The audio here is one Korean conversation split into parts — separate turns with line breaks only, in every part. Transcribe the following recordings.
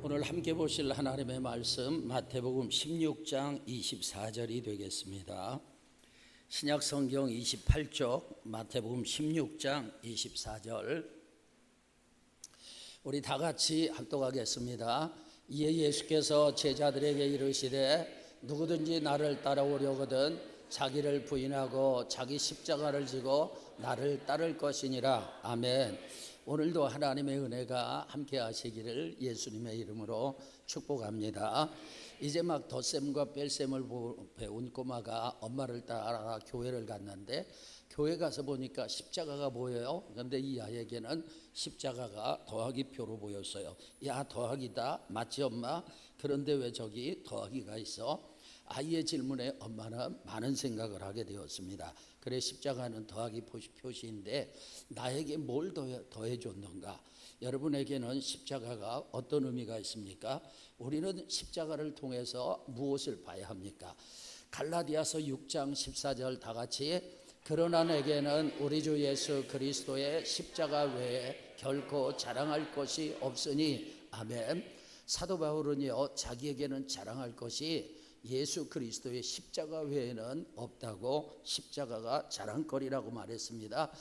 오늘 함께 보실 하나님의 말씀 마태복음 16장 24절이 되겠습니다. 신약성경 28쪽 마태복음 16장 24절 우리 다 같이 합독하겠습니다. 이에 예수께서 제자들에게 이르시되 누구든지 나를 따라오려거든 자기를 부인하고 자기 십자가를 지고 나를 따를 것이니라. 아멘. 오늘도 하나님의 은혜가 함께 하시기를 예수님의 이름으로 축복합니다. 이제 막 덧셈과 뺄셈을 배운 꼬마가 엄마를 따라 교회를 갔는데 교회 가서 보니까 십자가가 보여요. 그런데 이 아이에게는 십자가가 더하기 표로 보였어요. 야, 더하기다 맞지 엄마? 그런데 왜 저기 더하기가 있어? 아이의 질문에 엄마는 많은 생각을 하게 되었습니다. 그래, 십자가는 더하기 표시인데 나에게 뭘 더해 줬는가? 여러분에게는 십자가가 어떤 의미가 있습니까? 우리는 십자가를 통해서 무엇을 봐야 합니까? 갈라디아서 6장 14절 다 같이 그러나 내게는 우리 주 예수 그리스도의 십자가 외에 결코 자랑할 것이 없으니. 아멘. 사도 바울은요, 자기에게는 자랑할 것이 예수 그리스도의 십자가 외에는 없다고 십자가가 자랑거리라고 말했습니다.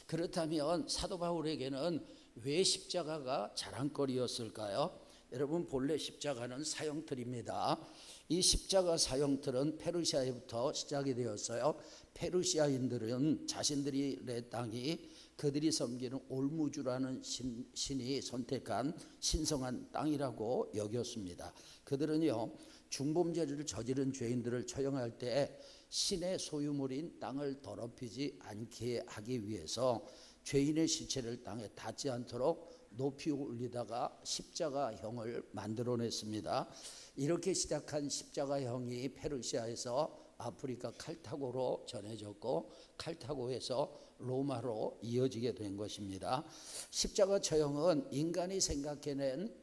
그렇다면 사도 바울에게는 왜 십자가가 자랑거리였을까요? 여러분, 본래 십자가는 사형틀입니다. 이 십자가 사형틀은 페르시아에부터 시작이 되었어요. 페르시아인들은 자신들의 땅이 그들이 섬기는 올무주라는 신이 선택한 신성한 땅이라고 여겼습니다. 그들은요, 중범죄를 저지른 죄인들을 처형할 때 신의 소유물인 땅을 더럽히지 않게 하기 위해서 죄인의 시체를 땅에 닿지 않도록 높이 올리다가 십자가형을 만들어냈습니다. 이렇게 시작한 십자가형이 페르시아에서 아프리카 칼타고로 전해졌고 칼타고에서 로마로 이어지게 된 것입니다. 십자가 처형은 인간이 생각해낸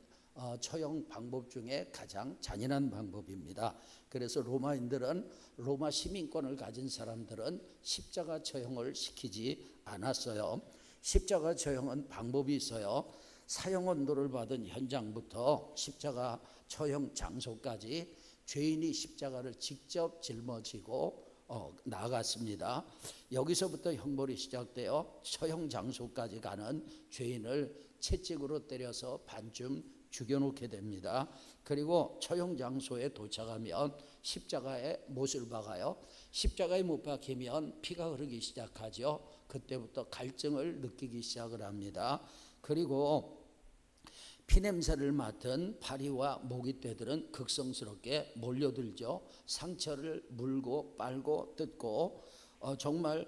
처형 방법 중에 가장 잔인한 방법입니다. 그래서 로마인들은, 로마 시민권을 가진 사람들은 십자가 처형을 시키지 않았어요. 십자가 처형은 방법이 있어요. 사형 언도를 받은 현장부터 십자가 처형 장소까지 죄인이 십자가를 직접 짊어지고 나아갔습니다. 여기서부터 형벌이 시작되어 처형 장소까지 가는 죄인을 채찍으로 때려서 반쯤 죽여놓게 됩니다. 그리고 처형 장소에 도착하면 십자가에 못을 박아요. 십자가에 못 박히면 피가 흐르기 시작하죠. 그때부터 갈증을 느끼기 시작을 합니다. 그리고 피냄새를 맡은 파리와 모기떼들은 극성스럽게 몰려들죠. 상처를 물고 빨고 뜯고 정말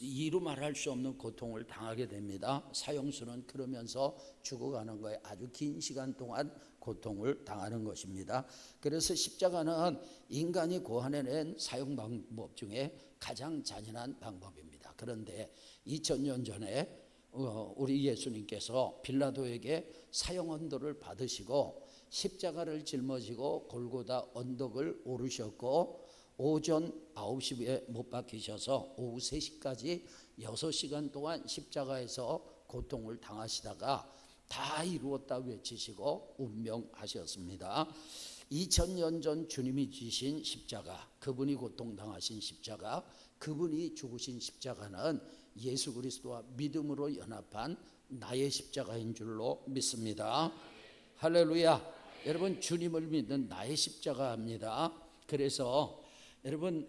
이루 말할 수 없는 고통을 당하게 됩니다. 사형수는 그러면서 죽어가는 거에 아주 긴 시간 동안 고통을 당하는 것입니다. 그래서 십자가는 인간이 고안해낸 사형 방법 중에 가장 잔인한 방법입니다. 그런데 2000년 전에 우리 예수님께서 빌라도에게 사형 언도를 받으시고 십자가를 짊어지고 골고다 언덕을 오르셨고 오전 9시에 못 박히셔서 오후 3시까지 6시간 동안 십자가에서 고통을 당하시다가 다 이루었다 외치시고 운명하셨습니다. 2000년 전 주님이 지신 십자가, 그분이 고통당하신 십자가, 그분이 죽으신 십자가는 예수 그리스도와 믿음으로 연합한 나의 십자가인 줄로 믿습니다. 할렐루야. 여러분, 주님을 믿는 나의 십자가입니다. 그래서 여러분,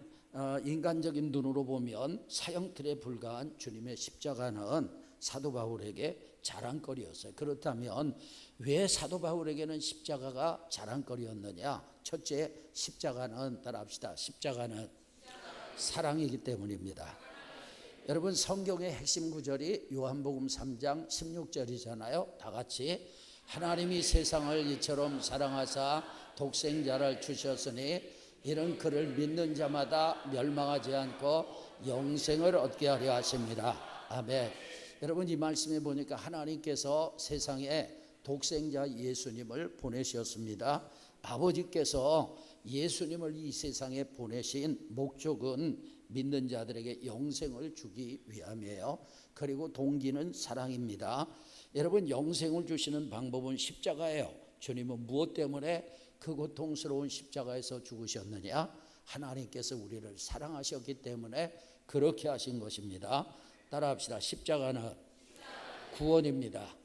인간적인 눈으로 보면 사형틀에 불과한 주님의 십자가는 사도 바울에게 자랑거리였어요. 그렇다면 왜 사도 바울에게는 십자가가 자랑거리였느냐? 첫째, 십자가는, 따라합시다, 십자가는 사랑이기 때문입니다. 여러분, 성경의 핵심 구절이 요한복음 3장 16절이잖아요. 다 같이 하나님이 세상을 이처럼 사랑하사 독생자를 주셨으니 이는 그를 믿는 자마다 멸망하지 않고 영생을 얻게 하려 하십니다. 아멘. 여러분, 이 말씀에 보니까 하나님께서 세상에 독생자 예수님을 보내셨습니다. 아버지께서 예수님을 이 세상에 보내신 목적은 믿는 자들에게 영생을 주기 위함이에요. 그리고 동기는 사랑입니다. 여러분, 영생을 주시는 방법은 십자가예요. 주님은 무엇 때문에 그 고통스러운 십자가에서 죽으셨느냐? 하나님께서 우리를 사랑하셨기 때문에 그렇게 하신 것입니다. 따라합시다. 십자가는 구원입니다.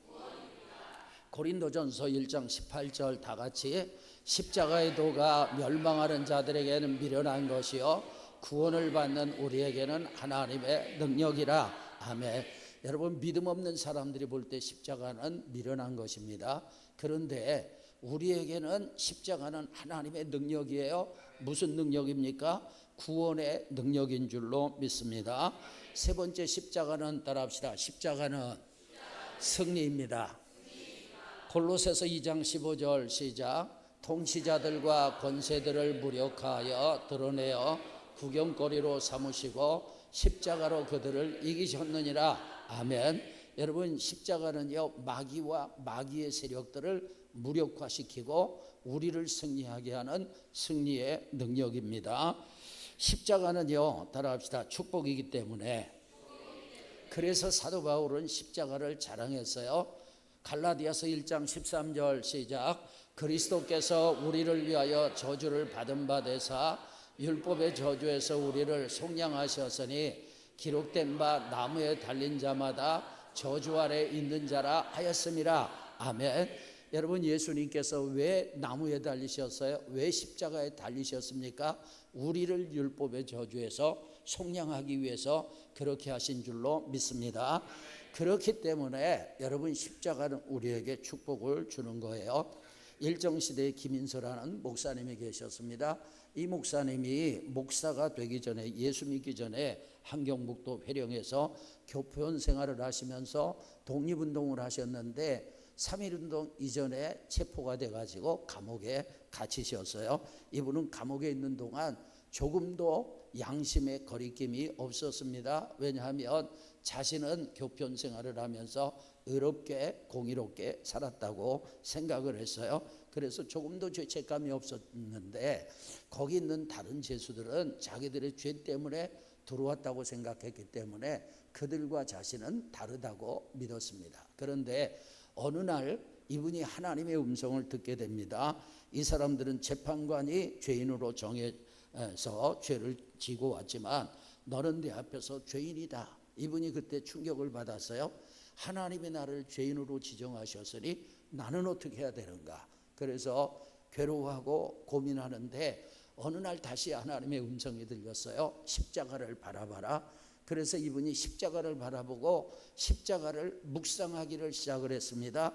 고린도전서 1장 18절 다 같이 십자가의 도가 멸망하는 자들에게는 미련한 것이요 구원을 받는 우리에게는 하나님의 능력이라. 아멘. 여러분, 믿음 없는 사람들이 볼 때 십자가는 미련한 것입니다. 그런데 우리에게는 십자가는 하나님의 능력이에요. 무슨 능력입니까? 구원의 능력인 줄로 믿습니다. 세 번째 십자가는 따라합시다. 십자가는 승리입니다. 골로새서 2장 15절 시작. 통치자들과 권세들을 무력하여 드러내어 구경거리로 삼으시고 십자가로 그들을 이기셨느니라. 아멘. 여러분, 십자가는요 마귀와 마귀의 세력들을 무력화시키고 우리를 승리하게 하는 승리의 능력입니다. 십자가는요 따라합시다. 축복이기 때문에, 그래서 사도 바울은 십자가를 자랑했어요. 갈라디아서 1장 13절 시작. 그리스도께서 우리를 위하여 저주를 받은 바 되사 율법의 저주에서 우리를 속량하셨으니 기록된 바 나무에 달린 자마다 저주 아래 있는 자라 하였음이라. 아멘. 여러분, 예수님께서 왜 나무에 달리셨어요? 왜 십자가에 달리셨습니까? 우리를 율법의 저주에서 속량하기 위해서 그렇게 하신 줄로 믿습니다. 그렇기 때문에 여러분, 십자가는 우리에게 축복을 주는 거예요. 일정시대에 김인서라는 목사님이 계셨습니다. 이 목사님이 목사가 되기 전에, 예수 믿기 전에 함경북도 회령에서 교포원 생활을 하시면서 독립운동을 하셨는데 3.1운동 이전에 체포가 돼가지고 감옥에 갇히셨어요. 이분은 감옥에 있는 동안 조금도 양심의 거리낌이 없었습니다. 왜냐하면 자신은 교편 생활을 하면서 의롭게 공의롭게 살았다고 생각을 했어요. 그래서 조금도 죄책감이 없었는데 거기 있는 다른 죄수들은 자기들의 죄 때문에 들어왔다고 생각했기 때문에 그들과 자신은 다르다고 믿었습니다. 그런데 어느 날 이분이 하나님의 음성을 듣게 됩니다. 이 사람들은 재판관이 죄인으로 정해서 죄를 지고 왔지만 너는 내 앞에서 죄인이다. 이분이 그때 충격을 받았어요. 하나님이 나를 죄인으로 지정하셨으니 나는 어떻게 해야 되는가? 그래서 괴로워하고 고민하는데 어느 날 다시 하나님의 음성이 들렸어요. 십자가를 바라봐라. 그래서 이분이 십자가를 바라보고 십자가를 묵상하기를 시작을 했습니다.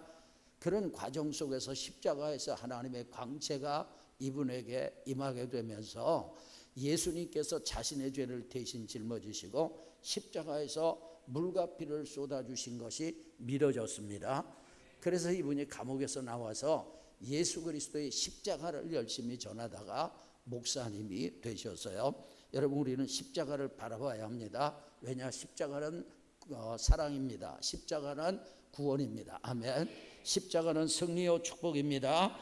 그런 과정 속에서 십자가에서 하나님의 광채가 이분에게 임하게 되면서 예수님께서 자신의 죄를 대신 짊어지시고 십자가에서 물과 피를 쏟아주신 것이 믿어졌습니다. 그래서 이분이 감옥에서 나와서 예수 그리스도의 십자가를 열심히 전하다가 목사님이 되셨어요. 여러분, 우리는 십자가를 바라봐야 합니다. 왜냐? 십자가는 사랑입니다. 십자가는 구원입니다. 아멘. 십자가는 승리요 축복입니다.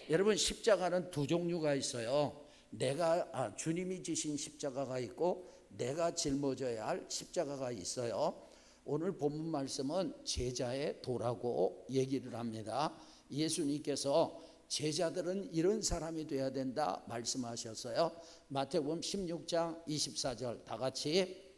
여러분, 십자가는 두 종류가 있어요. 주님이 지신 십자가가 있고 내가 짊어져야 할 십자가가 있어요. 오늘 본문 말씀은 제자의 도라고 얘기를 합니다. 예수님께서 제자들은 이런 사람이 되어야 된다 말씀하셨어요. 마태복음 16장 24절 다 같이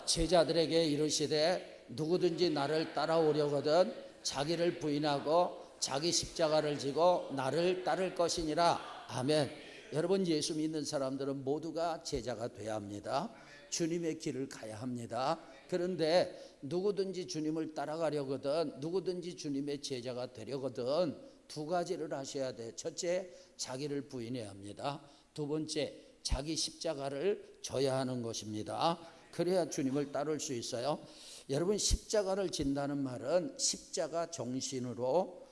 제자들에게 이르시되 누구든지 나를 따라오려거든 자기를 부인하고 자기 십자가를 지고 나를 따를 것이니라. 아멘. 여러분, 예수 믿는 사람들은 모두가 제자가 되어야 합니다. 주님의 길을 가야 합니다. 그런데 누구든지 주님을 따라가려거든, 누구든지 주님의 제자가 되려거든 두 가지를 하셔야 돼. 첫째, 자기를 부인해야 합니다. 두 번째, 자기 십자가를 져야 하는 것입니다. 그래야 주님을 따를 수 있어요. 여러분, 십자가를 진다는 말은 십자가 정신으로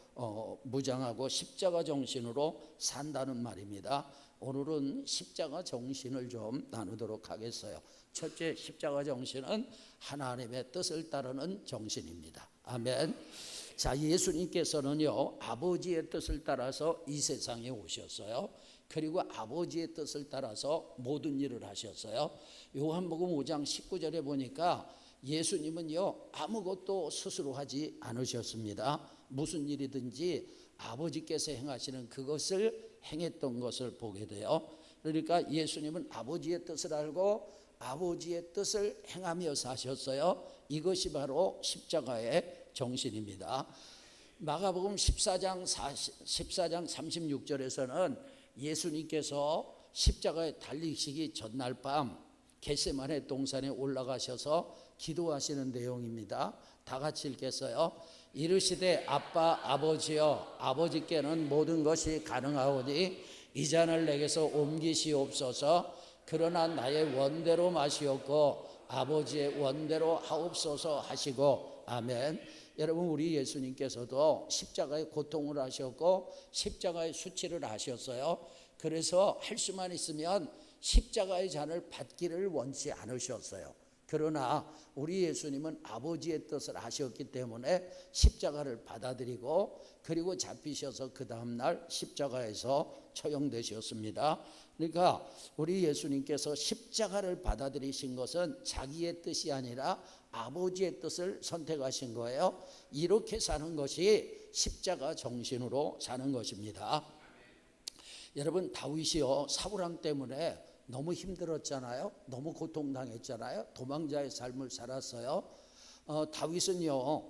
무장하고 십자가 정신으로 산다는 말입니다. 오늘은 십자가 정신을 좀 나누도록 하겠어요. 첫째, 십자가 정신은 하나님의 뜻을 따르는 정신입니다. 아멘. 자, 예수님께서는요 아버지의 뜻을 따라서 이 세상에 오셨어요. 그리고 아버지의 뜻을 따라서 모든 일을 하셨어요. 요한복음 5장 19절에 보니까 예수님은요 아무것도 스스로 하지 않으셨습니다. 무슨 일이든지 아버지께서 행하시는 그것을 행했던 것을 보게 돼요. 그러니까 예수님은 아버지의 뜻을 알고 아버지의 뜻을 행하며 사셨어요. 이것이 바로 십자가의 정신입니다. 마가복음 14장 36절에서는 예수님께서 십자가에 달리시기 전날 밤 겟세마네 동산에 올라가셔서 기도하시는 내용입니다. 다 같이 읽겠어요. 이르시되 아빠 아버지여 아버지께는 모든 것이 가능하오니 이 잔을 내게서 옮기시옵소서. 그러나 나의 원대로 마시옵고 아버지의 원대로 하옵소서 하시고 아멘. 여러분 우리 예수님께서도 십자가의 고통을 하셨고 십자가의 수치를 하셨어요. 그래서 할 수만 있으면 십자가의 잔을 받기를 원치 않으셨어요. 그러나 우리 예수님은 아버지의 뜻을 하셨기 때문에 십자가를 받아들이고 그리고 잡히셔서 그 다음날 십자가에서 처형되셨습니다. 그러니까 우리 예수님께서 십자가를 받아들이신 것은 자기의 뜻이 아니라 아버지의 뜻을 선택하신 거예요. 이렇게 사는 것이 십자가 정신으로 사는 것입니다. 여러분 다윗이요 사울왕 때문에 너무 힘들었잖아요. 너무 고통당했잖아요. 도망자의 삶을 살았어요. 다윗은요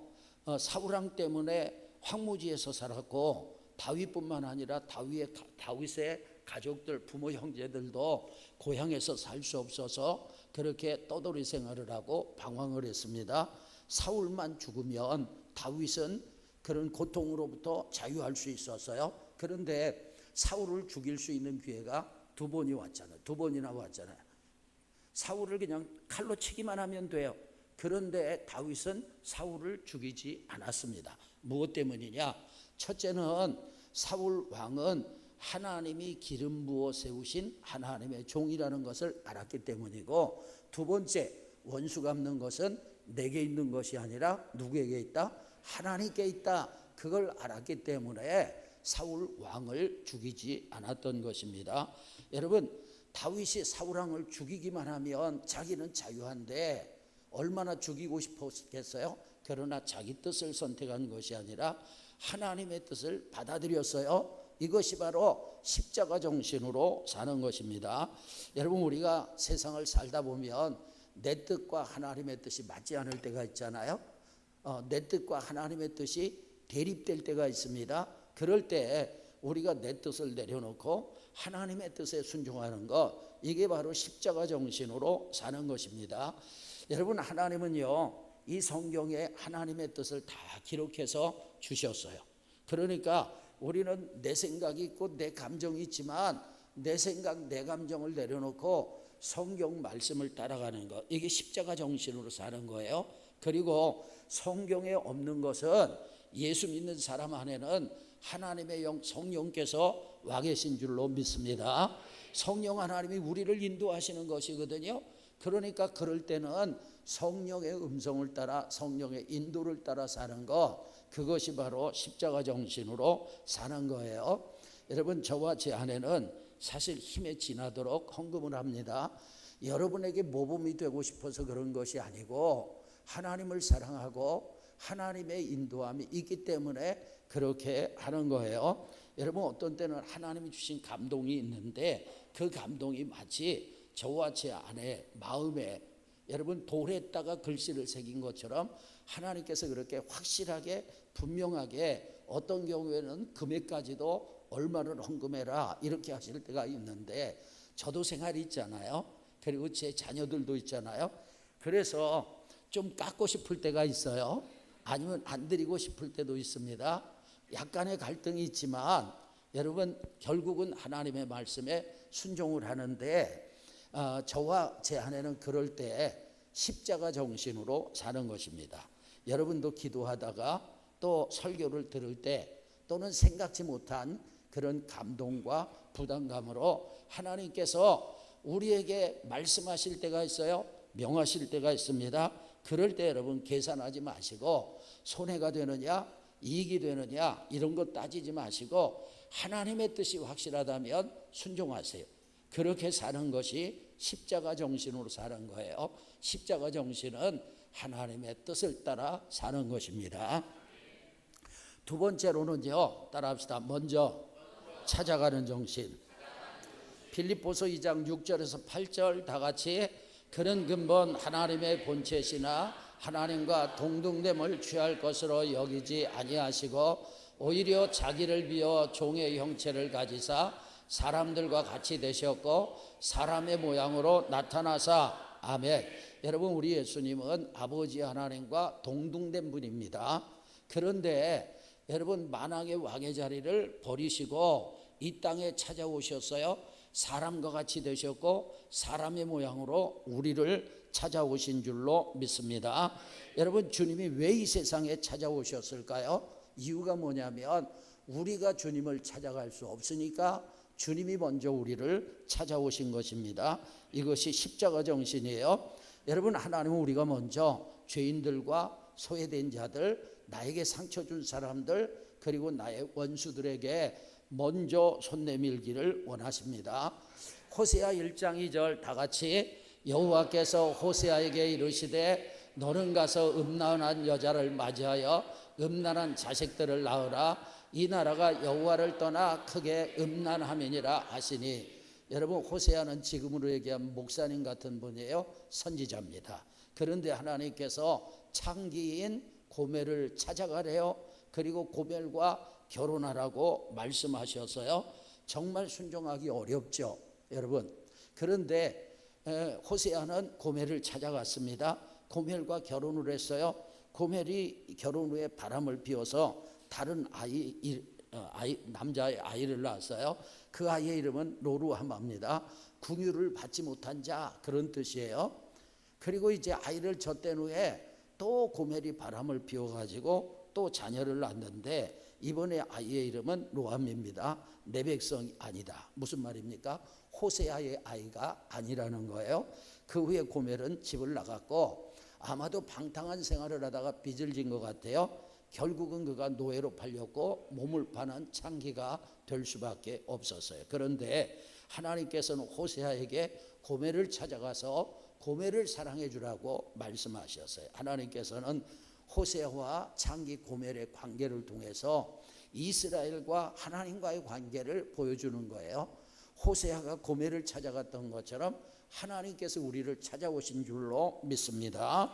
사울왕 때문에 황무지에서 살았고 다윗뿐만 아니라 다윗의 가족들 부모 형제들도 고향에서 살 수 없어서 그렇게 떠돌이 생활을 하고 방황을 했습니다. 사울만 죽으면 다윗은 그런 고통으로부터 자유할 수 있었어요. 그런데 사울을 죽일 수 있는 기회가 두 번이 왔잖아요. 두 번이나 왔잖아요. 사울을 그냥 칼로 치기만 하면 돼요. 그런데 다윗은 사울을 죽이지 않았습니다. 무엇 때문이냐? 첫째는 사울 왕은 하나님이 기름 부어 세우신 하나님의 종이라는 것을 알았기 때문이고, 두 번째 원수 갚는 것은 내게 있는 것이 아니라 누구에게 있다? 하나님께 있다. 그걸 알았기 때문에 사울 왕을 죽이지 않았던 것입니다. 여러분 다윗이 사울 왕을 죽이기만 하면 자기는 자유한데 얼마나 죽이고 싶었겠어요? 그러나 자기 뜻을 선택한 것이 아니라 하나님의 뜻을 받아들였어요. 이것이 바로 십자가 정신으로 사는 것입니다. 여러분 우리가 세상을 살다 보면 내 뜻과 하나님의 뜻이 맞지 않을 때가 있잖아요. 내 뜻과 하나님의 뜻이 대립될 때가 있습니다. 그럴 때 우리가 내 뜻을 내려놓고 하나님의 뜻에 순종하는 것, 이게 바로 십자가 정신으로 사는 것입니다. 여러분 하나님은요 이 성경에 하나님의 뜻을 다 기록해서 주셨어요. 그러니까 우리는 내 생각이 있고 내 감정이 있지만 내 생각 내 감정을 내려놓고 성경 말씀을 따라가는 것, 이게 십자가 정신으로 사는 거예요. 그리고 성경에 없는 것은 예수 믿는 사람 안에는 하나님의 영 성령께서 와 계신 줄로 믿습니다. 성령 하나님이 우리를 인도하시는 것이거든요. 그러니까 그럴 때는 성령의 음성을 따라 성령의 인도를 따라 사는 것, 그것이 바로 십자가 정신으로 사는 거예요. 여러분 저와 제 아내는 사실 힘에 지나도록 헌금을 합니다. 여러분에게 모범이 되고 싶어서 그런 것이 아니고 하나님을 사랑하고 하나님의 인도함이 있기 때문에 그렇게 하는 거예요. 여러분 어떤 때는 하나님이 주신 감동이 있는데 그 감동이 마치 저와 제 아내 마음에 여러분 돌에다가 글씨를 새긴 것처럼 하나님께서 그렇게 확실하게 분명하게 어떤 경우에는 금액까지도 얼마를 헌금해라 이렇게 하실 때가 있는데 저도 생활이 있잖아요. 그리고 제 자녀들도 있잖아요. 그래서 좀 깎고 싶을 때가 있어요. 아니면 안 드리고 싶을 때도 있습니다. 약간의 갈등이 있지만 여러분 결국은 하나님의 말씀에 순종을 하는데 저와 제 아내는 그럴 때 십자가 정신으로 사는 것입니다. 여러분도 기도하다가 또 설교를 들을 때 또는 생각지 못한 그런 감동과 부담감으로 하나님께서 우리에게 말씀하실 때가 있어요. 명하실 때가 있습니다. 그럴 때 여러분 계산하지 마시고 손해가 되느냐 이익이 되느냐 이런 거 따지지 마시고 하나님의 뜻이 확실하다면 순종하세요. 그렇게 사는 것이 십자가 정신으로 사는 거예요. 십자가 정신은 하나님의 뜻을 따라 사는 것입니다. 두 번째로는요, 따라합시다. 먼저 찾아가는 정신. 빌립보서 2장 6절에서 8절 다 같이, 그는 근본 하나님의 본체시나 하나님과 동등됨을 취할 것으로 여기지 아니하시고 오히려 자기를 비워 종의 형체를 가지사 사람들과 같이 되셨고 사람의 모양으로 나타나사. 아멘. 여러분, 우리 예수님은 아버지 하나님과 동등된 분입니다. 그런데 여러분, 만왕의 왕의 자리를 버리시고 이 땅에 찾아오셨어요. 사람과 같이 되셨고 사람의 모양으로 우리를 찾아오신 줄로 믿습니다. 여러분, 주님이 왜 이 세상에 찾아오셨을까요? 이유가 뭐냐면 우리가 주님을 찾아갈 수 없으니까 주님이 먼저 우리를 찾아오신 것입니다. 이것이 십자가 정신이에요. 여러분, 하나님은 우리가 먼저 죄인들과 소외된 자들, 나에게 상처 준 사람들, 그리고 나의 원수들에게 먼저 손 내밀기를 원하십니다. 호세아 1장 2절 다 같이, 여호와께서 호세아에게 이르시되 너는 가서 음란한 여자를 맞이하여 음란한 자식들을 낳으라. 이 나라가 여호와를 떠나 크게 음란함이니라 하시니. 여러분, 호세아는 지금으로 얘기하면 목사님 같은 분이에요. 선지자입니다. 그런데 하나님께서 창기인 고멜을 찾아가래요. 그리고 고멜과 결혼하라고 말씀하셨어요. 정말 순종하기 어렵죠, 여러분. 그런데 호세아는 고멜을 찾아갔습니다. 고멜과 결혼을 했어요. 고멜이 결혼 후에 바람을 피워서 다른 남자의 아이를 낳았어요. 그 아이의 이름은 로루하마입니다. 궁유를 받지 못한 자, 그런 뜻이에요. 그리고 이제 아이를 젖댄 후에 또 고멜이 바람을 피워가지고 또 자녀를 낳았는데 이번에 아이의 이름은 로암입니다. 내 백성이 아니다. 무슨 말입니까? 호세아의 아이가 아니라는 거예요. 그 후에 고멜은 집을 나갔고 아마도 방탕한 생활을 하다가 빚을 진 것 같아요. 결국은 그가 노예로 팔렸고 몸을 파는 창기가 될 수밖에 없었어요. 그런데 하나님께서는 호세아에게 고멜을 찾아가서 고멜을 사랑해 주라고 말씀하셨어요. 하나님께서는 호세아와 창기 고멜의 관계를 통해서 이스라엘과 하나님과의 관계를 보여주는 거예요. 호세아가 고멜을 찾아갔던 것처럼 하나님께서 우리를 찾아오신 줄로 믿습니다.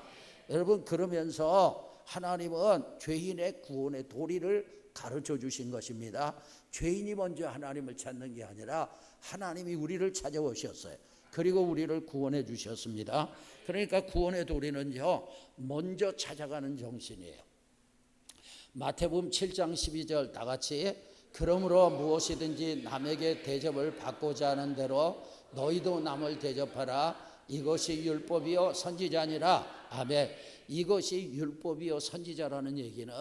여러분, 그러면서 하나님은 죄인의 구원의 도리를 가르쳐 주신 것입니다. 죄인이 먼저 하나님을 찾는 게 아니라 하나님이 우리를 찾아오셨어요. 그리고 우리를 구원해 주셨습니다. 그러니까 구원의 도리는요, 먼저 찾아가는 정신이에요. 마태복음 7장 12절 다 같이, 그러므로 무엇이든지 남에게 대접을 받고자 하는 대로 너희도 남을 대접하라. 이것이 율법이요 선지자니라. 아멘. 이것이 율법이요 선지자라는 얘기는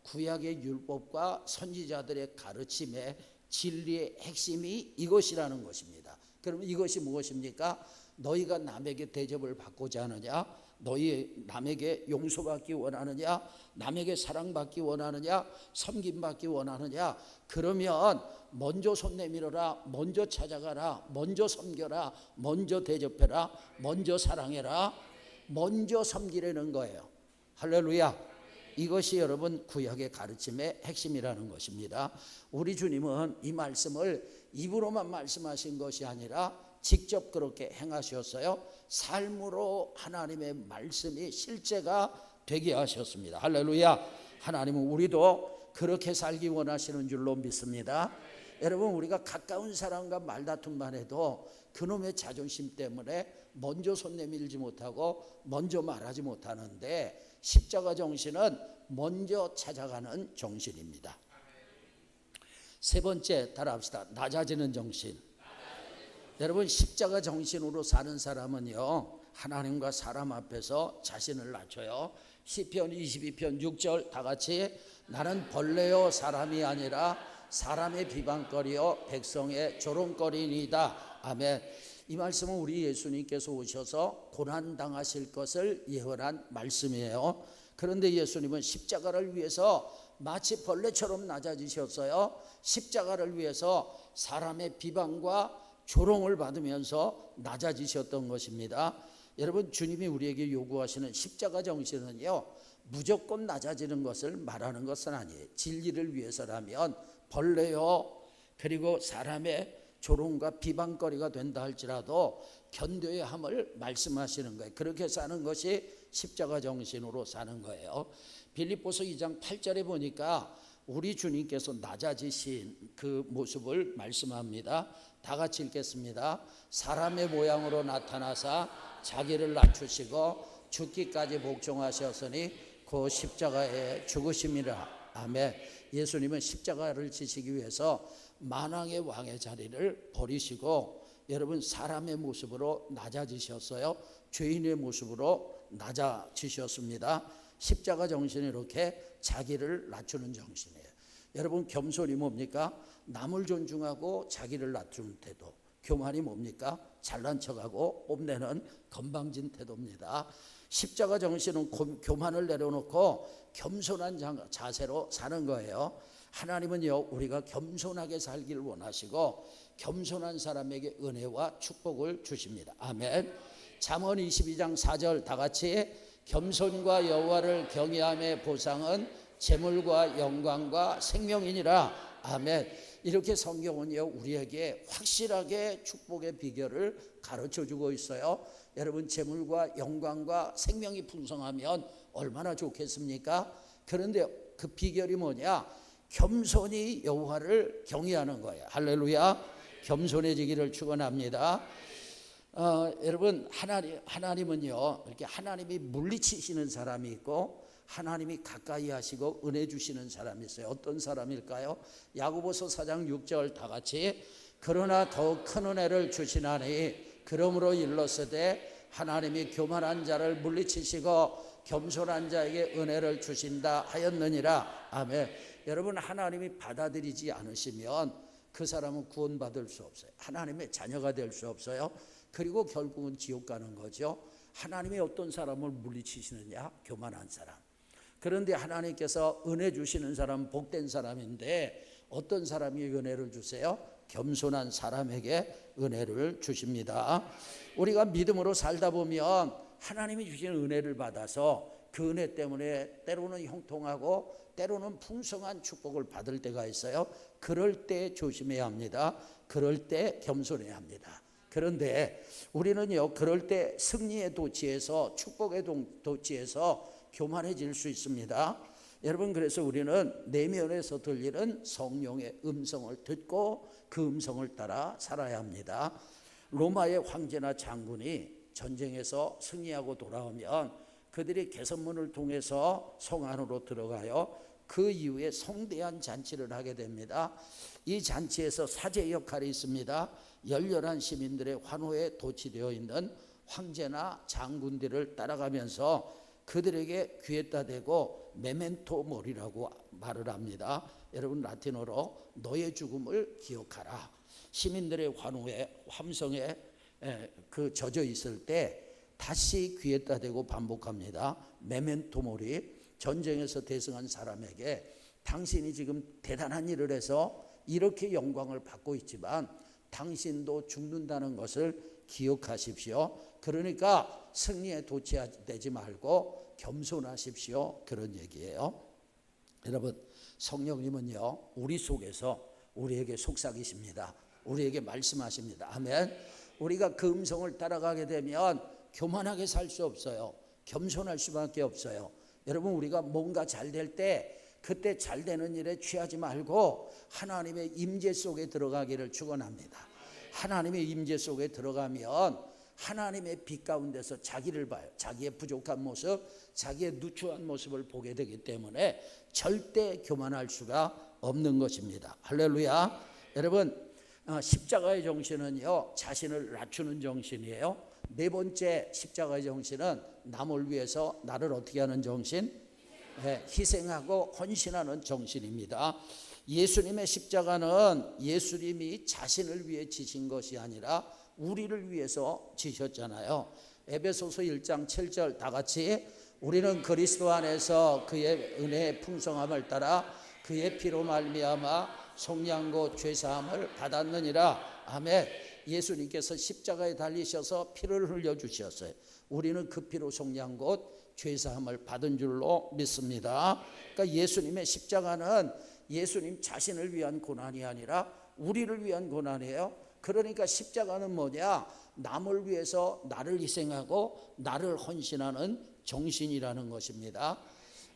구약의 율법과 선지자들의 가르침의 진리의 핵심이 이것이라는 것입니다. 그러면 이것이 무엇입니까? 너희가 남에게 대접을 받고자 하느냐? 너희 남에게 용서받기 원하느냐? 남에게 사랑받기 원하느냐? 섬김받기 원하느냐? 그러면 먼저 손 내밀어라. 먼저 찾아가라. 먼저 섬겨라. 먼저 대접해라. 먼저 사랑해라. 먼저 섬기라는 거예요. 할렐루야. 이것이 여러분 구약의 가르침의 핵심이라는 것입니다. 우리 주님은 이 말씀을 입으로만 말씀하신 것이 아니라 직접 그렇게 행하셨어요. 삶으로 하나님의 말씀이 실제가 되게 하셨습니다. 할렐루야. 하나님은 우리도 그렇게 살기 원하시는 줄로 믿습니다. 여러분, 우리가 가까운 사람과 말다툼만 해도 그놈의 자존심 때문에 먼저 손 내밀지 못하고 먼저 말하지 못하는데, 십자가 정신은 먼저 찾아가는 정신입니다. 세 번째, 따라합시다. 낮아지는 정신. 여러분, 십자가 정신으로 사는 사람은요, 하나님과 사람 앞에서 자신을 낮춰요. 시편 22편 6절 다 같이, 나는 벌레요 사람이 아니라 사람의 비방거리요 백성의 조롱거리이다. 아멘. 이 말씀은 우리 예수님께서 오셔서 고난당하실 것을 예언한 말씀이에요. 그런데 예수님은 십자가를 위해서 마치 벌레처럼 낮아지셨어요. 십자가를 위해서 사람의 비방과 조롱을 받으면서 낮아지셨던 것입니다. 여러분, 주님이 우리에게 요구하시는 십자가 정신은요, 무조건 낮아지는 것을 말하는 것은 아니에요. 진리를 위해서라면 벌레요, 그리고 사람의 조롱과 비방거리가 된다 할지라도 견뎌야 함을 말씀하시는 거예요. 그렇게 사는 것이 십자가 정신으로 사는 거예요. 빌립보서 2장 8절에 보니까 우리 주님께서 낮아지신 그 모습을 말씀합니다. 다 같이 읽겠습니다. 사람의 모양으로 나타나사 자기를 낮추시고 죽기까지 복종하셨으니 그 십자가에 죽으심이라. 아멘. 예수님은 십자가를 지시기 위해서 만왕의 왕의 자리를 버리시고 여러분 사람의 모습으로 낮아지셨어요. 죄인의 모습으로 낮아지셨습니다. 십자가 정신이 이렇게 자기를 낮추는 정신이에요. 여러분 겸손이 뭡니까? 남을 존중하고 자기를 낮추는 태도. 교만이 뭡니까? 잘난 척하고 뽐내는 건방진 태도입니다. 십자가 정신은 교만을 내려놓고 겸손한 자세로 사는 거예요. 하나님은요 우리가 겸손하게 살기를 원하시고 겸손한 사람에게 은혜와 축복을 주십니다. 아멘. 잠언 22장 4절 다 같이 겸손과 여호와를 경외함의 보상은 재물과 영광과 생명이니라. 아멘. 이렇게 성경은요 우리에게 확실하게 축복의 비결을 가르쳐주고 있어요. 여러분 재물과 영광과 생명이 풍성하면 얼마나 좋겠습니까? 그런데 그 비결이 뭐냐? 겸손히 여호와를 경외하는 거예요. 할렐루야. 겸손해지기를 축원합니다. 여러분 하나님은요 이렇게 하나님이 물리치시는 사람이 있고 하나님이 가까이 하시고 은혜 주시는 사람이 있어요. 어떤 사람일까요? 야고보서 4장 6절 다 같이 그러나 더욱 큰 은혜를 주시나니 그러므로 일렀으되 하나님이 교만한 자를 물리치시고 겸손한 자에게 은혜를 주신다 하였느니라. 아멘. 여러분 하나님이 받아들이지 않으시면 그 사람은 구원받을 수 없어요. 하나님의 자녀가 될 수 없어요. 그리고 결국은 지옥 가는 거죠. 하나님이 어떤 사람을 물리치시느냐? 교만한 사람. 그런데 하나님께서 은혜 주시는 사람 복된 사람인데 어떤 사람이 은혜를 주세요? 겸손한 사람에게 은혜를 주십니다. 우리가 믿음으로 살다 보면 하나님이 주시는 은혜를 받아서 그 은혜 때문에 때로는 형통하고 때로는 풍성한 축복을 받을 때가 있어요. 그럴 때 조심해야 합니다. 그럴 때 겸손해야 합니다. 그런데 우리는요 그럴 때 승리의 도취에서 축복의 도취에서 교만해질 수 있습니다. 여러분 그래서 우리는 내면에서 들리는 성령의 음성을 듣고 그 음성을 따라 살아야 합니다. 로마의 황제나 장군이 전쟁에서 승리하고 돌아오면 그들이 개선문을 통해서 성 안으로 들어가요. 그 이후에 성대한 잔치를 하게 됩니다. 이 잔치에서 사제 역할이 있습니다. 열렬한 시민들의 환호에 도취되어 있는 황제나 장군들을 따라가면서 그들에게 귀에다 대고 메멘토 모리라고 말을 합니다. 여러분 라틴어로 너의 죽음을 기억하라. 시민들의 환호에 함성에 그 젖어 있을 때 다시 귀에다 대고 반복합니다. 메멘토 모리. 전쟁에서 대승한 사람에게 당신이 지금 대단한 일을 해서 이렇게 영광을 받고 있지만 당신도 죽는다는 것을 기억하십시오. 그러니까 승리에 도취되지 말고 겸손하십시오. 그런 얘기예요. 여러분 성령님은요 우리 속에서 우리에게 속삭이십니다. 우리에게 말씀하십니다. 아멘. 우리가 그 음성을 따라가게 되면 교만하게 살 수 없어요. 겸손할 수밖에 없어요. 여러분 우리가 뭔가 잘 될 때 그때 잘 되는 일에 취하지 말고 하나님의 임재 속에 들어가기를 축원합니다. 하나님의 임재 속에 들어가면 하나님의 빛 가운데서 자기를 봐요. 자기의 부족한 모습, 자기의 누추한 모습을 보게 되기 때문에 절대 교만할 수가 없는 것입니다. 할렐루야. 여러분 십자가의 정신은요 자신을 낮추는 정신이에요. 네 번째 십자가의 정신은 남을 위해서 나를 어떻게 하는 정신? 희생하고 헌신하는 정신입니다. 예수님의 십자가는 예수님이 자신을 위해 지신 것이 아니라 우리를 위해서 지셨잖아요. 에베소서 1장 7절 다 같이 우리는 그리스도 안에서 그의 은혜의 풍성함을 따라 그의 피로 말미암아 속량고 죄사함을 받았느니라. 아멘. 예수님께서 십자가에 달리셔서 피를 흘려주셨어요. 우리는 그 피로 속량 곧 죄사함을 받은 줄로 믿습니다. 그러니까 예수님의 십자가는 예수님 자신을 위한 고난이 아니라 우리를 위한 고난이에요. 그러니까 십자가는 뭐냐? 남을 위해서 나를 희생하고 나를 헌신하는 정신이라는 것입니다.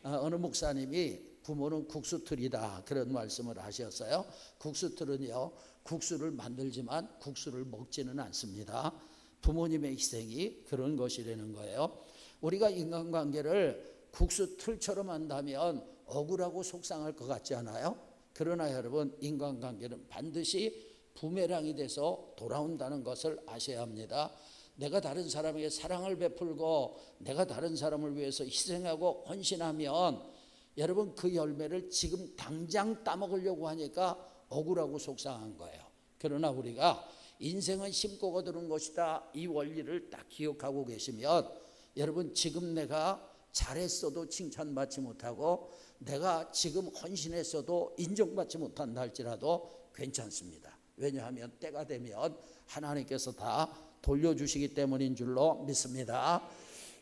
어느 목사님이 부모는 국수틀이다 그런 말씀을 하셨어요. 국수틀은요, 국수를 만들지만 국수를 먹지는 않습니다. 부모님의 희생이 그런 것이라는 거예요. 우리가 인간관계를 국수틀처럼 한다면 억울하고 속상할 것 같지 않아요? 그러나 여러분, 인간관계는 반드시 부메랑이 돼서 돌아온다는 것을 아셔야 합니다. 내가 다른 사람에게 사랑을 베풀고 내가 다른 사람을 위해서 희생하고 헌신하면 여러분, 그 열매를 지금 당장 따먹으려고 하니까 억울하고 속상한 거예요. 그러나 우리가 인생은 심고 거두는 것이다, 이 원리를 딱 기억하고 계시면 여러분, 지금 내가 잘했어도 칭찬받지 못하고 내가 지금 헌신했어도 인정받지 못한다 할지라도 괜찮습니다. 왜냐하면 때가 되면 하나님께서 다 돌려주시기 때문인 줄로 믿습니다.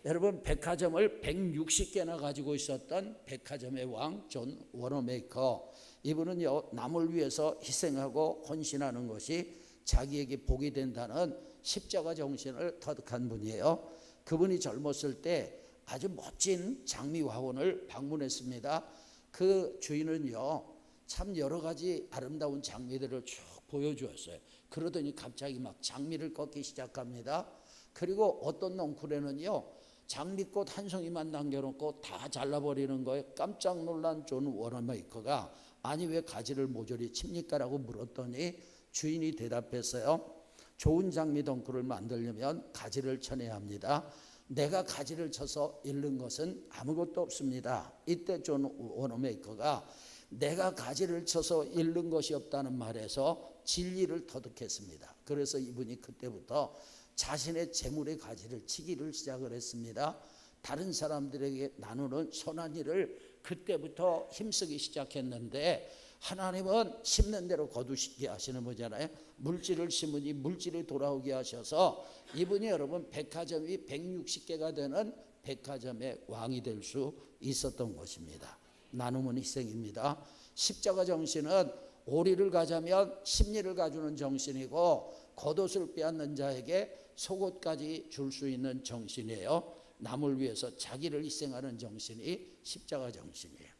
여러분, 백화점을 160개나 가지고 있었던 백화점의 왕 존 워너메이커, 이분은요, 남을 위해서 희생하고 헌신하는 것이 자기에게 복이 된다는 십자가 정신을 터득한 분이에요. 그분이 젊었을 때 아주 멋진 장미 화원을 방문했습니다. 그 주인은요, 참 여러 가지 아름다운 장미들을 쭉 보여주었어요. 그러더니 갑자기 막 장미를 꺾기 시작합니다. 그리고 어떤 넝쿨에는요, 장미꽃 한 송이만 남겨놓고 다 잘라버리는 거에 깜짝 놀란 존 워너메이커가 아니 왜 가지를 모조리 칩니까? 라고 물었더니 주인이 대답했어요. 좋은 장미 덩쿨을 만들려면 가지를 쳐내야 합니다. 내가 가지를 쳐서 잃는 것은 아무것도 없습니다. 이때 존 워너메이커가 내가 가지를 쳐서 잃는 것이 없다는 말에서 진리를 터득했습니다. 그래서 이분이 그때부터 자신의 재물의 가지를 치기를 시작을 했습니다. 다른 사람들에게 나누는 선한 일을 그때부터 힘쓰기 시작했는데, 하나님은 심는 대로 거두시게 하시는 거잖아요. 물질을 심으니 물질이 돌아오게 하셔서 이분이 여러분 백화점이 160개가 되는 백화점의 왕이 될 수 있었던 것입니다. 나눔은 희생입니다. 십자가 정신은 오리를 가자면 십리를 가주는 정신이고 겉옷을 빼앗는 자에게 속옷까지 줄 수 있는 정신이에요. 남을 위해서 자기를 희생하는 정신이 십자가 정신이에요.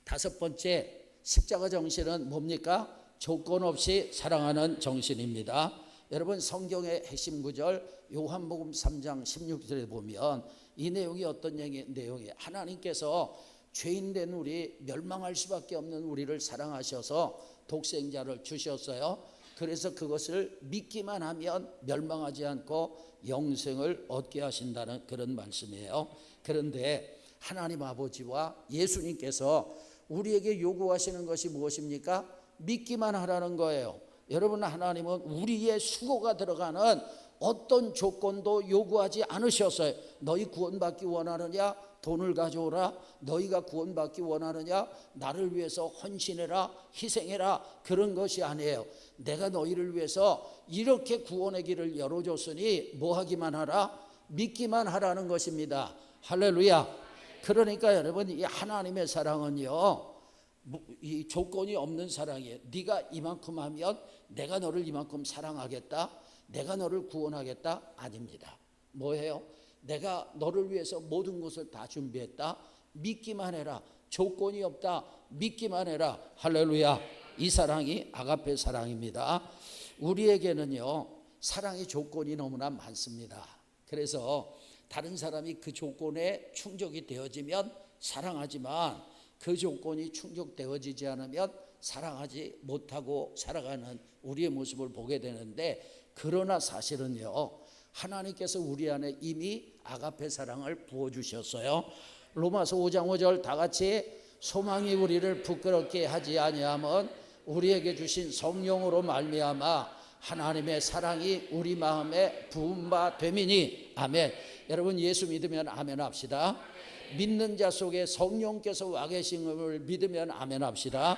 다섯 번째, 십자가 정신은 뭡니까? 조건 없이 사랑하는 정신입니다. 여러분, 성경의 핵심 구절 요한복음 3장 16절에 보면 이 내용이 어떤 내용이에요? 하나님께서 죄인된 우리, 멸망할 수밖에 없는 우리를 사랑하셔서 독생자를 주셨어요. 그래서 그것을 믿기만 하면 멸망하지 않고 영생을 얻게 하신다는 그런 말씀이에요. 그런데 하나님 아버지와 예수님께서 우리에게 요구하시는 것이 무엇입니까? 믿기만 하라는 거예요. 여러분, 하나님은 우리의 수고가 들어가는 어떤 조건도 요구하지 않으셨어요. 너희 구원받기 원하느냐? 돈을 가져오라. 너희가 구원받기 원하느냐? 나를 위해서 헌신해라, 희생해라. 그런 것이 아니에요. 내가 너희를 위해서 이렇게 구원의 길을 열어줬으니 뭐 하기만 하라? 믿기만 하라는 것입니다. 할렐루야. 그러니까 여러분, 이 하나님의 사랑은요, 이 조건이 없는 사랑이에요. 네가 이만큼 하면 내가 너를 이만큼 사랑하겠다, 내가 너를 구원하겠다, 아닙니다. 뭐예요? 내가 너를 위해서 모든 것을 다 준비했다, 믿기만 해라. 조건이 없다, 믿기만 해라. 할렐루야. 이 사랑이 아가페 사랑입니다. 우리에게는요, 사랑의 조건이 너무나 많습니다. 그래서 다른 사람이 그 조건에 충족이 되어지면 사랑하지만 그 조건이 충족되어지지 않으면 사랑하지 못하고 살아가는 우리의 모습을 보게 되는데, 그러나 사실은요, 하나님께서 우리 안에 이미 아가페 사랑을 부어주셨어요. 로마서 5장 5절 다 같이, 소망이 우리를 부끄럽게 하지 아니함은 우리에게 주신 성령으로 말미암아 하나님의 사랑이 우리 마음에 부은 바 됨이니. 아멘. 여러분, 예수 믿으면 아멘 합시다. 믿는 자 속에 성령께서 와 계심을 믿으면 아멘 합시다.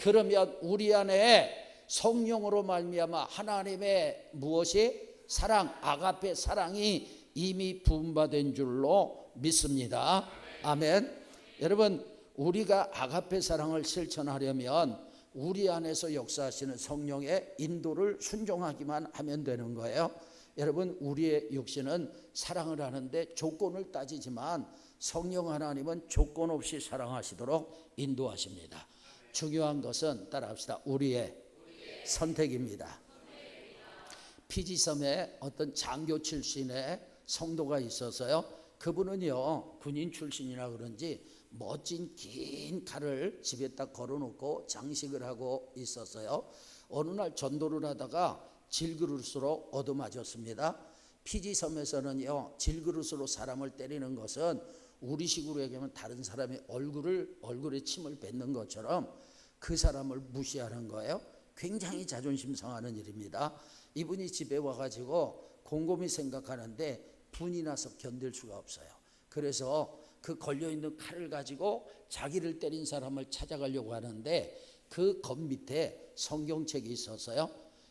그러면 우리 안에 성령으로 말미암아 하나님의 무엇이? 사랑, 아가페 사랑이 이미 부은 바 된 줄로 믿습니다. 아멘. 여러분, 우리가 아가페 사랑을 실천하려면 우리 안에서 역사하시는 성령의 인도를 순종하기만 하면 되는 거예요. 여러분, 우리의 육신은 사랑을 하는데 조건을 따지지만 성령 하나님은 조건 없이 사랑하시도록 인도하십니다. 중요한 것은 따라합시다. 우리의 선택입니다. 피지섬에 어떤 장교 출신의 성도가 있어서요. 그분은요, 군인 출신이라 그런지 멋진 긴 칼을 집에 딱 걸어놓고 장식을 하고 있었어요. 어느 날 전도를 하다가 질그릇으로 얻어맞았습니다. 피지섬에서는요, 질그릇으로 사람을 때리는 것은 우리식으로 얘기하면 다른 사람의 얼굴에 침을 뱉는 것처럼 그 사람을 무시하는 거예요. 굉장히 자존심 상하는 일입니다. 이분이 집에 와가지고 곰곰이 생각하는데 분이 나서 견딜 수가 없어요. 그래서 그 걸려있는 칼을 가지고 자기를 때린 사람을 찾아가려고 하는데 그 겉 밑에 성경책이 있어서요.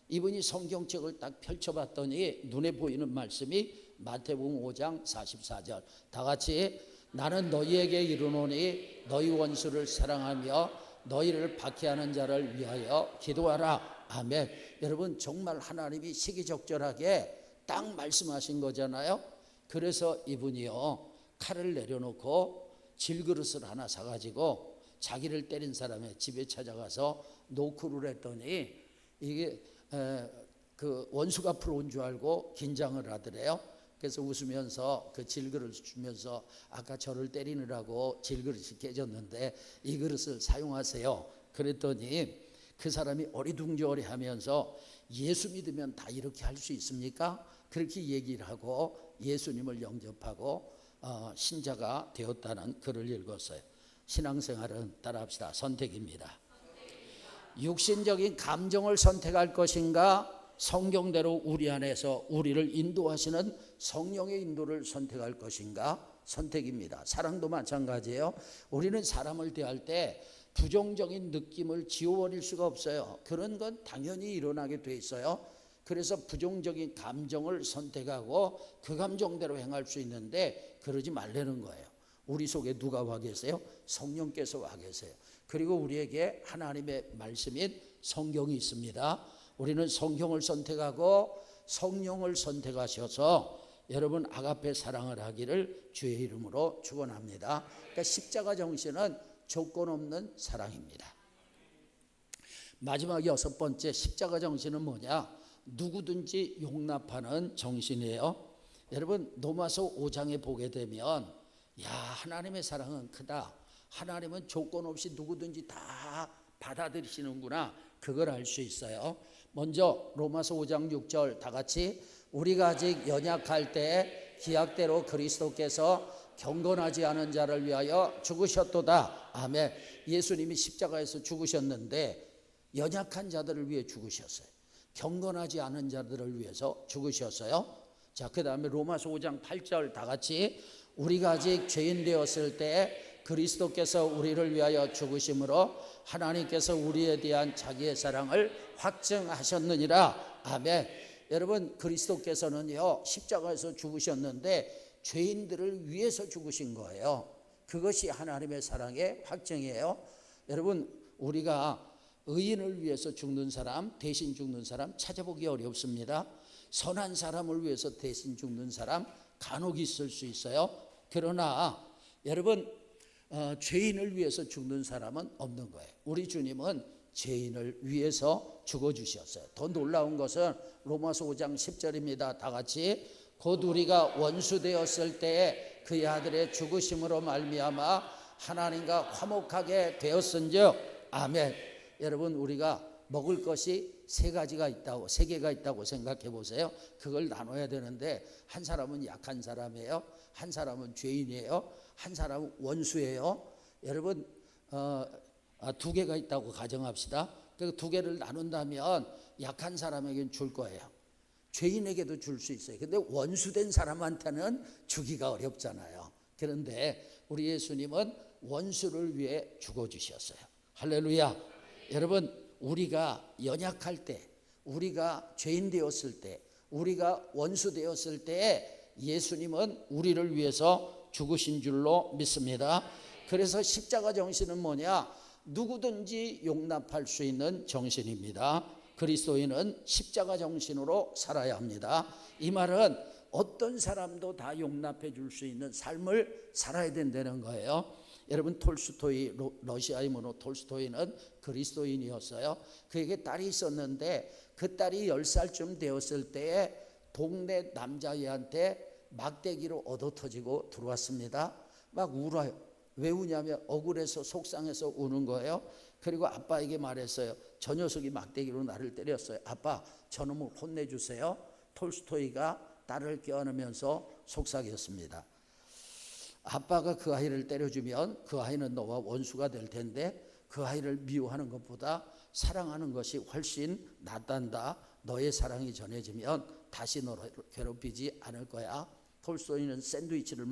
이분이 성경책을 딱 펼쳐봤더니 눈에 보이는 말씀이 마태복음 5장 44절. 다 같이 나는 너희에게 이르노니 너희 원수를 사랑하며 너희를 박해하는 자를 위하여 기도하라. 아멘. 여러분, 정말 하나님이 시기적절하게 딱 말씀하신 거잖아요. 그래서 이분이요, 칼을 내려놓고 질그릇을 하나 사가지고 자기를 때린 사람의 집에 찾아가서 노크를 했더니 이게 그 원수가 앞으로 온 줄 알고 긴장을 하더래요. 그래서 웃으면서 그 질그릇을 주면서 아까 저를 때리느라고 질그릇이 깨졌는데 이 그릇을 사용하세요. 그랬더니 그 사람이 어리둥절해 하면서 예수 믿으면 다 이렇게 할 수 있습니까? 그렇게 얘기를 하고 예수님을 영접하고 신자가 되었다는 글을 읽었어요. 신앙생활은 따라합시다. 선택입니다. 육신적인 감정을 선택할 것인가? 성경대로 우리 안에서 우리를 인도하시는 성령의 인도를 선택할 것인가? 선택입니다. 사랑도 마찬가지예요. 우리는 사람을 대할 때 부정적인 느낌을 지워버릴 수가 없어요. 그런 건 당연히 일어나게 돼 있어요. 그래서 부정적인 감정을 선택하고 그 감정대로 행할 수 있는데 그러지 말라는 거예요. 우리 속에 누가 와 계세요? 성령께서 와 계세요. 그리고 우리에게 하나님의 말씀인 성경이 있습니다. 우리는 성경을 선택하고 성령을 선택하셔서 여러분 아가페 사랑을 하기를 주의 이름으로 축원합니다. 그러니까 십자가 정신은 조건 없는 사랑입니다. 마지막 6번째 십자가 정신은 뭐냐? 누구든지 용납하는 정신이에요. 여러분 로마서 5장에 보게 되면 야, 하나님의 사랑은 크다. 하나님은 조건 없이 누구든지 다 받아들이시는구나. 그걸 알 수 있어요. 먼저 로마서 5장 6절 다 같이 우리가 아직 연약할 때 기약대로 그리스도께서 경건하지 않은 자를 위하여 죽으셨도다. 아멘. 예수님이 십자가에서 죽으셨는데 연약한 자들을 위해 죽으셨어요. 경건하지 않은 자들을 위해서 죽으셨어요. 자, 그 다음에 로마서 5장 8절 다 같이 우리가 아직 죄인 되었을 때 그리스도께서 우리를 위하여 죽으심으로 하나님께서 우리에 대한 자기의 사랑을 확증하셨느니라. 아멘. 여러분 그리스도께서는요 십자가에서 죽으셨는데 죄인들을 위해서 죽으신 거예요. 그것이 하나님의 사랑의 확증이에요. 여러분 우리가 의인을 위해서 죽는 사람, 대신 죽는 사람 찾아보기 어렵습니다. 선한 사람을 위해서 대신 죽는 사람 간혹 있을 수 있어요. 그러나 여러분 죄인을 위해서 죽는 사람은 없는 거예요. 우리 주님은 죄인을 위해서 죽어주셨어요. 더 놀라운 것은 로마서 5장 10절입니다. 다 같이 곧 우리가 원수 되었을 때에 그의 아들의 죽으심으로 말미암아 하나님과 화목하게 되었은즉 아멘. 여러분 우리가 먹을 것이 세 개가 있다고 생각해 보세요. 그걸 나눠야 되는데 한 사람은 약한 사람이에요. 한 사람은 죄인이에요. 한 사람은 원수예요. 여러분 두 개가 있다고 가정합시다. 그 두 개를 나눈다면 약한 사람에게는 줄 거예요. 죄인에게도 줄 수 있어요. 근데 원수된 사람한테는 주기가 어렵잖아요. 그런데 우리 예수님은 원수를 위해 죽어주셨어요. 할렐루야. 여러분 우리가 연약할 때, 우리가 죄인 되었을 때, 우리가 원수 되었을 때 예수님은 우리를 위해서 죽으신 줄로 믿습니다. 그래서 십자가 정신은 뭐냐? 누구든지 용납할 수 있는 정신입니다. 그리스도인은 십자가 정신으로 살아야 합니다. 이 말은 어떤 사람도 다 용납해 줄 수 있는 삶을 살아야 된다는 거예요. 여러분, 톨스토이, 러시아 인물로 톨스토이는 그리스도인이었어요. 그에게 딸이 있었는데 그 딸이 10살쯤 되었을 때에 동네 남자애한테 막대기로 얻어터지고 들어왔습니다. 막 울어요. 왜 우냐면 억울해서 속상해서 우는 거예요. 그리고 아빠에게 말했어요. 저 녀석이 막대기로 나를 때렸어요. 아빠, 저놈을 혼내주세요. 톨스토이가 딸을 껴안으면서 속삭였습니다. 아빠가 그 아이를 때려주면 그 아이는 너와 원수가 될 텐데 그 아이를 미워하는 것보다 사랑하는 것이 훨씬 낫단다. 너의 사랑이 전해지면 다시 너를 괴롭히지 않을 거야. 톨스토이는 샌드위치를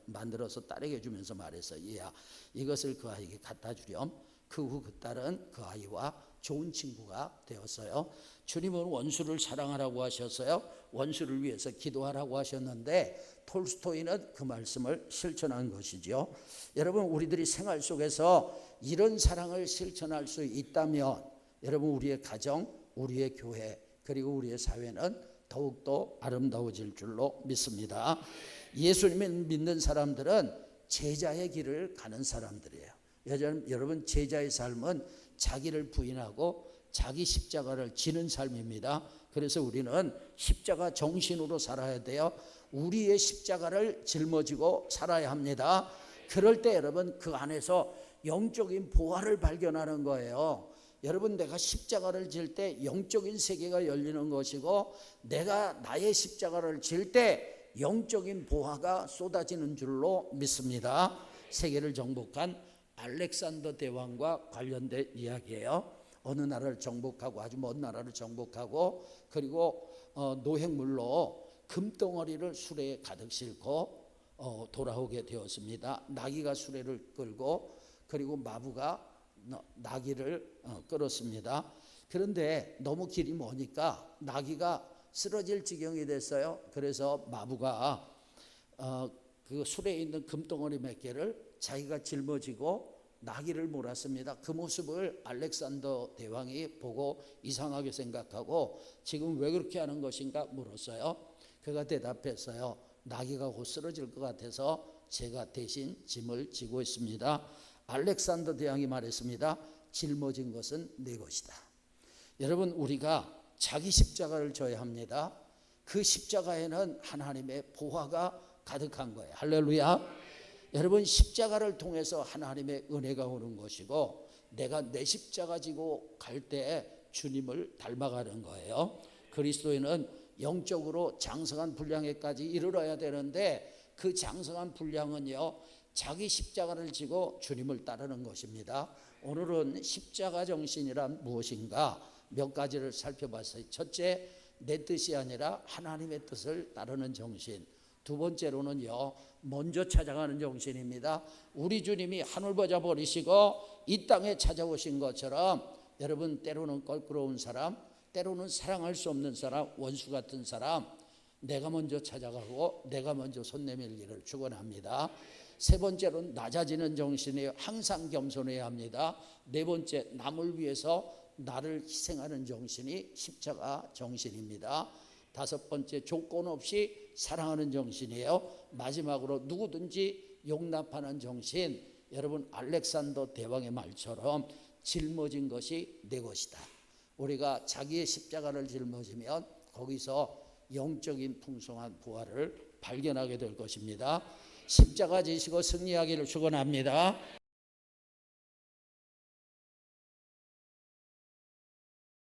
만들어서 딸에게 주면서 말했어요. 얘야, 이것을 그 아이에게 갖다 주렴. 그 후 그 딸은 그 아이와 좋은 친구가 되었어요. 주님은 원수를 사랑하라고 하셨어요. 원수를 위해서 기도하라고 하셨는데 톨스토이는 그 말씀을 실천한 것이죠. 여러분, 우리들이 생활 속에서 이런 사랑을 실천할 수 있다면 여러분, 우리의 가정, 우리의 교회, 그리고 우리의 사회는 더욱더 아름다워질 줄로 믿습니다. 예수님을 믿는 사람들은 제자의 길을 가는 사람들이에요. 여러분, 제자의 삶은 자기를 부인하고 자기 십자가를 지는 삶입니다. 그래서 우리는 십자가 정신으로 살아야 돼요. 우리의 십자가를 짊어지고 살아야 합니다. 그럴 때 여러분, 그 안에서 영적인 보화를 발견하는 거예요. 여러분, 내가 십자가를 질 때 영적인 세계가 열리는 것이고 내가 나의 십자가를 질 때 영적인 보화가 쏟아지는 줄로 믿습니다. 세계를 정복한 알렉산더 대왕과 관련된 이야기예요. 어느 나라를 정복하고 아주 먼 나라를 정복하고 그리고 노획물로 금덩어리를 수레에 가득 싣고 돌아오게 되었습니다. 나귀가 수레를 끌고 그리고 마부가 나귀를 끌었습니다. 그런데 너무 길이 머니까 나귀가 쓰러질 지경이 됐어요. 그래서 마부가 그 수레에 있는 금덩어리 몇 개를 자기가 짊어지고 나귀를 몰았습니다. 그 모습을 알렉산더 대왕이 보고 이상하게 생각하고 지금 왜 그렇게 하는 것인가 물었어요. 그가 대답했어요. 나귀가 곧 쓰러질 것 같아서 제가 대신 짐을 지고 있습니다. 알렉산더 대왕이 말했습니다. 짊어진 것은 내 것이다. 여러분, 우리가 자기 십자가를 져야 합니다. 그 십자가에는 하나님의 보화가 가득한 거예요. 할렐루야. 여러분, 십자가를 통해서 하나님의 은혜가 오는 것이고 내가 내 십자가 지고 갈 때 주님을 닮아가는 거예요. 그리스도인은 영적으로 장성한 분량에까지 이르러야 되는데 그 장성한 분량은요, 자기 십자가를 지고 주님을 따르는 것입니다. 오늘은 십자가 정신이란 무엇인가 몇 가지를 살펴봤어요. 첫째, 내 뜻이 아니라 하나님의 뜻을 따르는 정신. 두 번째로는요, 먼저 찾아가는 정신입니다. 우리 주님이 하늘보자 버리시고 이 땅에 찾아오신 것처럼 여러분, 때로는 껄끄러운 사람, 때로는 사랑할 수 없는 사람, 원수 같은 사람, 내가 먼저 찾아가고 내가 먼저 손 내밀기를 축원합니다. 세 번째로는 낮아지는 정신이에요. 항상 겸손해야 합니다. 네 번째, 남을 위해서 나를 희생하는 정신이 십자가 정신입니다. 다섯 번째, 조건 없이 사랑하는 정신이에요. 마지막으로 누구든지 용납하는 정신. 여러분, 알렉산더 대왕의 말처럼 짊어진 것이 내 것이다. 우리가 자기의 십자가를 짊어지면 거기서 영적인 풍성한 부활을 발견하게 될 것입니다. 십자가 지시고 승리하기를 축원합니다.